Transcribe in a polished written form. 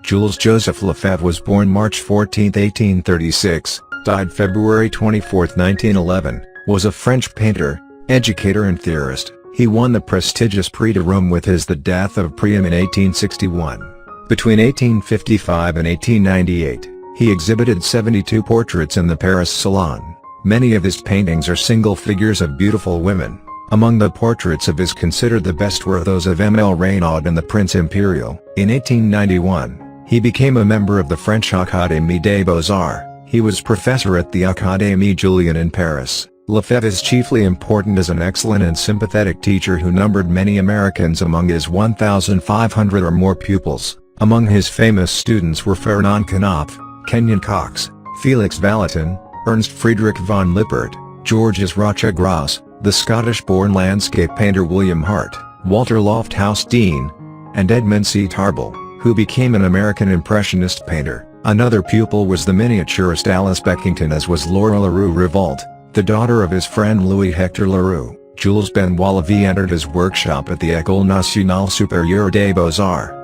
Jules Joseph Lefebvre was born March 14, 1836, died February 24, 1911, was a French painter, educator and theorist. He won the prestigious Prix de Rome with his The Death of Priam in 1861. Between 1855 and 1898, he exhibited 72 portraits in the Paris Salon. Many of his paintings are single figures of beautiful women. Among the portraits of his considered the best were those of Reynaud and the Prince Imperial. In 1891, he became a member of the French Académie des Beaux-Arts. He was professor at the Académie Julian in Paris. Lefebvre is chiefly important as an excellent and sympathetic teacher who numbered many Americans among his 1,500 or more pupils. Among his famous students were Fernand Khnopff, Kenyon Cox, Félix Vallotton, Ernst Friedrich von Liphart, Georges Rochegrosse, the Scottish-born landscape painter William Hart, Walter Lofthouse Dean, and Edmund C. Tarbell, who became an American Impressionist painter. Another pupil was the miniaturist Alice Beckington, as was Laura Leroux-Revault, the daughter of his friend Louis Hector Leroux. Jules Benoit-Lévy entered his workshop at the École nationale supérieure des Beaux-Arts.